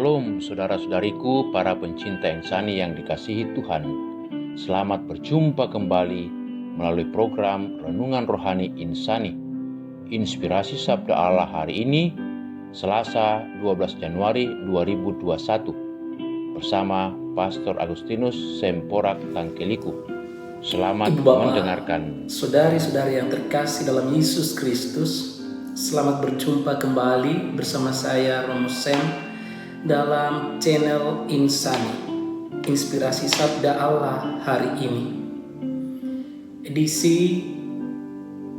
Shalom saudara-saudariku, para pencinta insani yang dikasihi Tuhan. Selamat berjumpa kembali melalui program Renungan Rohani Insani. Inspirasi Sabda Allah hari ini, Selasa 12 Januari 2021, bersama Pastor Agustinus Semporak Tangkeliku. Selamat mendengarkan. Saudari-saudari yang terkasih dalam Yesus Kristus, selamat berjumpa kembali bersama saya Romo Sem dalam channel Insani, Inspirasi Sabda Allah hari ini. Edisi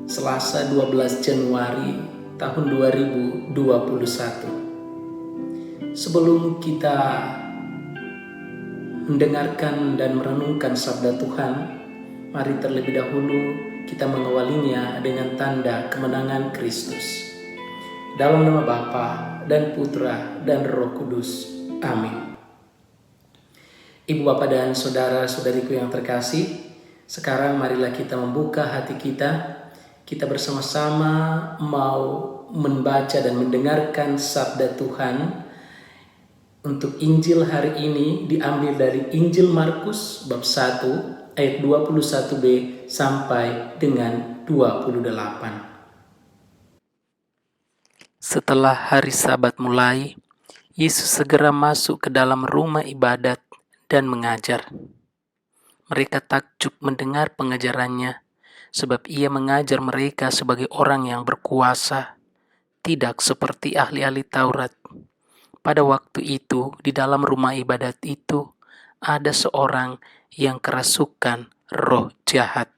Selasa 12 Januari tahun 2021. Sebelum kita mendengarkan dan merenungkan sabda Tuhan, mari terlebih dahulu kita mengawalinya dengan tanda kemenangan Kristus. Dalam nama Bapa dan Putra dan Roh Kudus. Amin. Ibu Bapa dan saudara-saudariku yang terkasih, sekarang marilah kita membuka hati kita. Kita bersama-sama mau membaca dan mendengarkan sabda Tuhan. Untuk Injil hari ini diambil dari Injil Markus bab 1 ayat 21b sampai dengan 28. Setelah hari Sabat mulai, Yesus segera masuk ke dalam rumah ibadat dan mengajar. Mereka takjub mendengar pengajarannya, sebab ia mengajar mereka sebagai orang yang berkuasa, tidak seperti ahli-ahli Taurat. Pada waktu itu, di dalam rumah ibadat itu, ada seorang yang kerasukan roh jahat.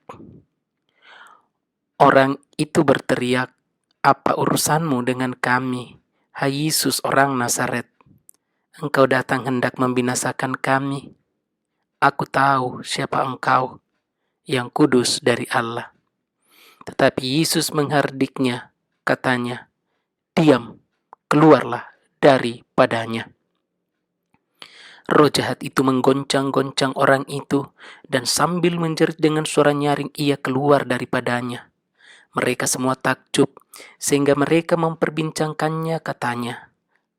Orang itu berteriak, "Apa urusanmu dengan kami, hai Yesus orang Nazaret? Engkau datang hendak membinasakan kami. Aku tahu siapa engkau, yang kudus dari Allah." Tetapi Yesus menghardiknya, katanya, "Diam, keluarlah daripadanya." Roh jahat itu menggoncang-goncang orang itu, dan sambil menjerit dengan suara nyaring ia keluar daripadanya. Mereka semua takjub, sehingga mereka memperbincangkannya, katanya,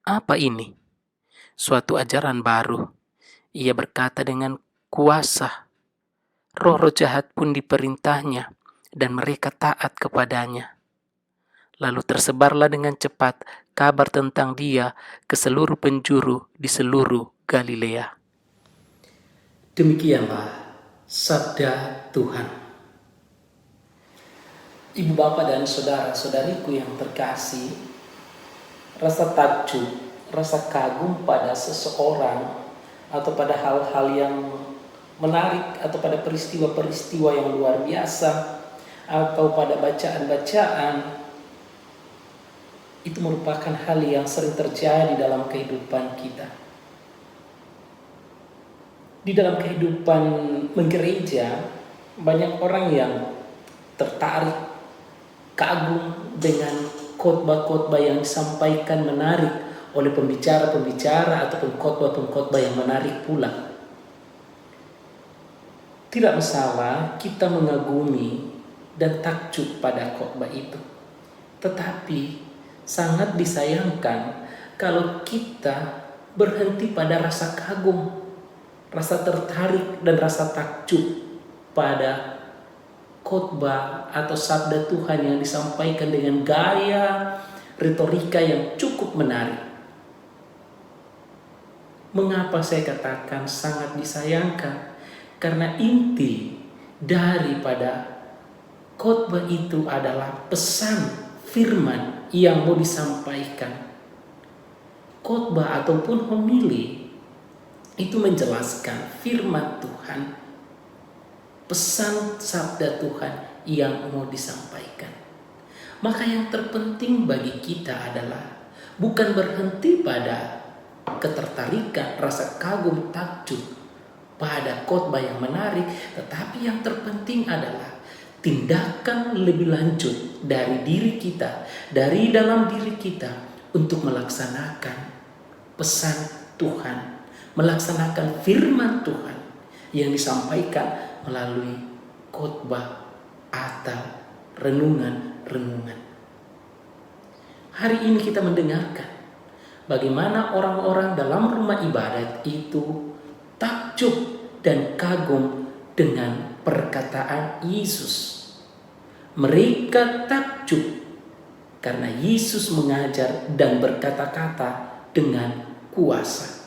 "Apa ini? Suatu ajaran baru." Ia berkata dengan kuasa. Roh-roh jahat pun diperintahnya, dan mereka taat kepadanya. Lalu tersebarlah dengan cepat kabar tentang dia ke seluruh penjuru di seluruh Galilea. Demikianlah sabda Tuhan. Ibu Bapa dan saudara-saudariku yang terkasih, rasa takjub, rasa kagum pada seseorang atau pada hal-hal yang menarik atau pada peristiwa-peristiwa yang luar biasa atau pada bacaan-bacaan, itu merupakan hal yang sering terjadi dalam kehidupan kita. Di dalam kehidupan menggereja, banyak orang yang tertarik, kagum dengan khotbah-khotbah yang disampaikan menarik oleh pembicara-pembicara ataupun khotbah-khotbah yang menarik pula. Tidak masalah kita mengagumi dan takjub pada khotbah itu. Tetapi sangat disayangkan kalau kita berhenti pada rasa kagum, rasa tertarik dan rasa takjub pada khotbah atau sabda Tuhan yang disampaikan dengan gaya retorika yang cukup menarik. Mengapa saya katakan sangat disayangkan? Karena inti daripada khotbah itu adalah pesan firman yang mau disampaikan. Khotbah ataupun homili itu menjelaskan firman Tuhan, pesan sabda Tuhan yang mau disampaikan. Maka yang terpenting bagi kita adalah bukan berhenti pada ketertarikan, rasa kagum, takjub pada khotbah yang menarik, tetapi yang terpenting adalah tindakan lebih lanjut dari diri kita, dari dalam diri kita untuk melaksanakan pesan Tuhan, melaksanakan firman Tuhan yang disampaikan melalui khotbah atau renungan-renungan. Hari ini kita mendengarkan bagaimana orang-orang dalam rumah ibadat itu takjub dan kagum dengan perkataan Yesus. Mereka takjub karena Yesus mengajar dan berkata-kata dengan kuasa.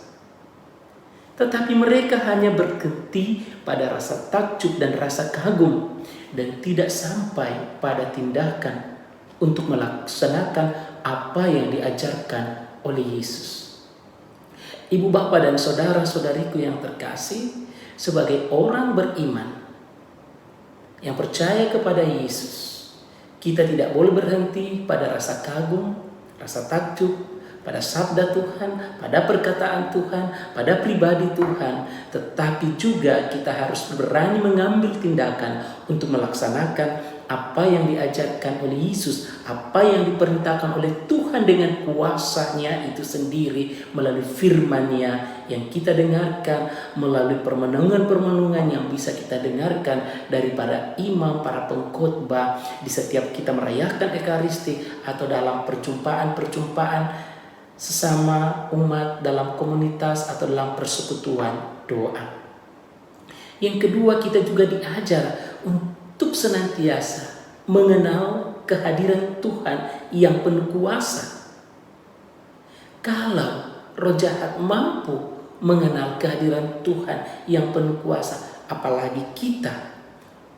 Tetapi mereka hanya berhenti pada rasa takjub dan rasa kagum dan tidak sampai pada tindakan untuk melaksanakan apa yang diajarkan oleh Yesus. Ibu bapak dan saudara-saudariku yang terkasih, sebagai orang beriman yang percaya kepada Yesus, kita tidak boleh berhenti pada rasa kagum, rasa takjub, pada sabda Tuhan, pada perkataan Tuhan, pada pribadi Tuhan, tetapi juga kita harus berani mengambil tindakan untuk melaksanakan apa yang diajarkan oleh Yesus, apa yang diperintahkan oleh Tuhan dengan kuasanya itu sendiri, melalui firman-Nya yang kita dengarkan, melalui permenungan-permenungan yang bisa kita dengarkan daripada imam, para pengkhotbah, di setiap kita merayakan Ekaristi atau dalam perjumpaan-perjumpaan sesama umat dalam komunitas atau dalam persekutuan doa. Yang kedua, kita juga diajar untuk senantiasa mengenal kehadiran Tuhan yang penuh kuasa. Kalau roh jahat mampu mengenal kehadiran Tuhan yang penuh kuasa, apalagi kita,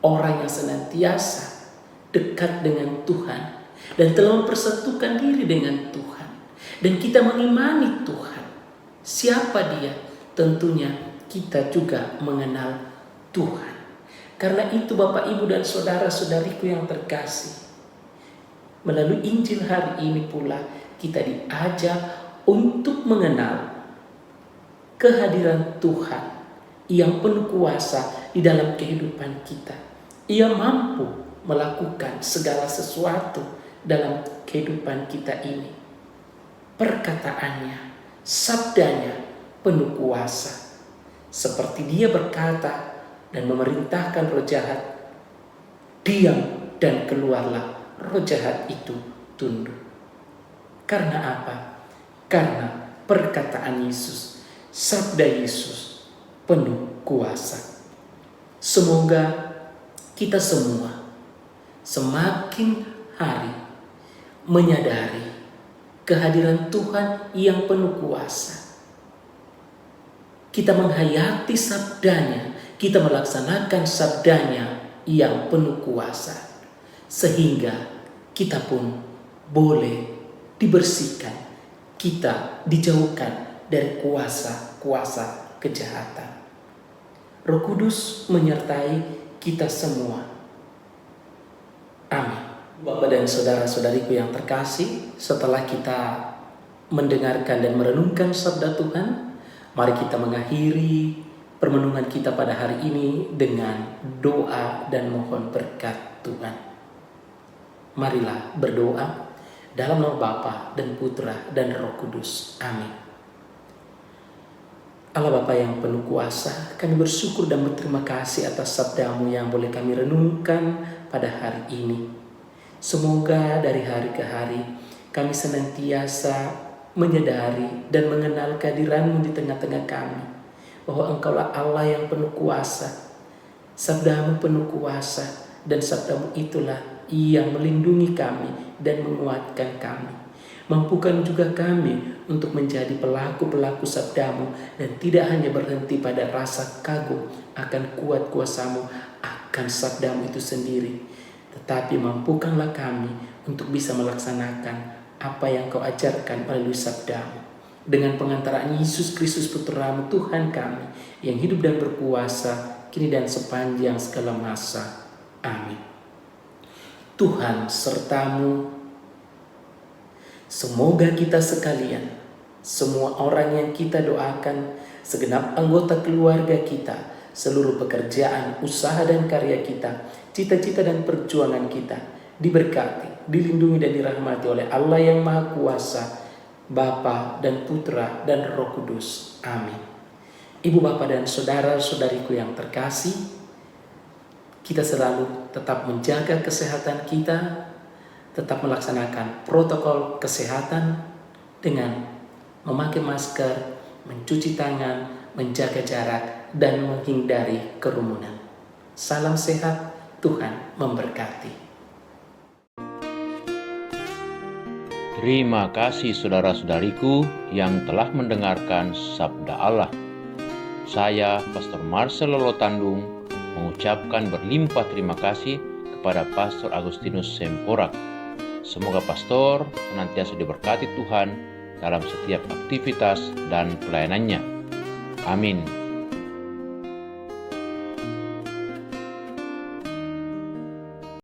orang yang senantiasa dekat dengan Tuhan dan telah mempersatukan diri dengan Tuhan. Dan kita mengimani Tuhan. Siapa Dia? Tentunya kita juga mengenal Tuhan. Karena itu Bapak, Ibu, dan saudara-saudariku yang terkasih, melalui Injil hari ini pula kita diajak untuk mengenal kehadiran Tuhan yang penuh kuasa di dalam kehidupan kita. Ia mampu melakukan segala sesuatu dalam kehidupan kita ini. Perkataannya, sabdanya penuh kuasa. Seperti Dia berkata dan memerintahkan roh jahat, diam dan keluarlah, roh jahat itu tunduk. Karena apa? Karena perkataan Yesus, sabda Yesus penuh kuasa. Semoga kita semua semakin hari menyadari kehadiran Tuhan yang penuh kuasa. Kita menghayati sabdanya, kita melaksanakan sabdanya yang penuh kuasa, sehingga kita pun boleh dibersihkan, kita dijauhkan dari kuasa-kuasa kejahatan. Roh Kudus menyertai kita semua. Amin. Bapak dan saudara-saudariku yang terkasih, setelah kita mendengarkan dan merenungkan sabda Tuhan, mari kita mengakhiri permenungan kita pada hari ini dengan doa dan mohon berkat Tuhan. Marilah berdoa dalam nama Bapa dan Putra dan Roh Kudus. Amin. Allah Bapa yang penuh kuasa, kami bersyukur dan berterima kasih atas sabda-Mu yang boleh kami renungkan pada hari ini. Semoga dari hari ke hari kami senantiasa menyadari dan mengenal kehadiran-Mu di tengah-tengah kami, bahwa Engkaulah Allah yang penuh kuasa, sabda-Mu penuh kuasa, dan sabda-Mu itulah yang melindungi kami dan menguatkan kami. Mampukan juga kami untuk menjadi pelaku-pelaku sabda-Mu dan tidak hanya berhenti pada rasa kagum akan kuat kuasa-Mu, akan sabda-Mu itu sendiri, tetapi mampukanlah kami untuk bisa melaksanakan apa yang Kau ajarkan melalui sabda-Mu. Dengan pengantaraan Yesus Kristus Putra-Mu Tuhan kami, yang hidup dan berkuasa kini dan sepanjang segala masa. Amin. Tuhan serta-Mu. Semoga kita sekalian, semua orang yang kita doakan, segenap anggota keluarga kita, seluruh pekerjaan, usaha dan karya kita, cita-cita dan perjuangan kita diberkati, dilindungi dan dirahmati oleh Allah yang Maha Kuasa, Bapa dan Putra dan Roh Kudus. Amin. Ibu, Bapa, dan saudara-saudariku yang terkasih, kita selalu tetap menjaga kesehatan kita, tetap melaksanakan protokol kesehatan dengan memakai masker, mencuci tangan, menjaga jarak, dan menghindari kerumunan. Salam sehat, Tuhan memberkati. Terima kasih saudara-saudariku yang telah mendengarkan Sabda Allah. Saya, Pastor Marcel Lolotandung, mengucapkan berlimpah terima kasih kepada Pastor Agustinus Semporak. Semoga Pastor senantiasa diberkati Tuhan dalam setiap aktivitas dan pelayanannya. Amin.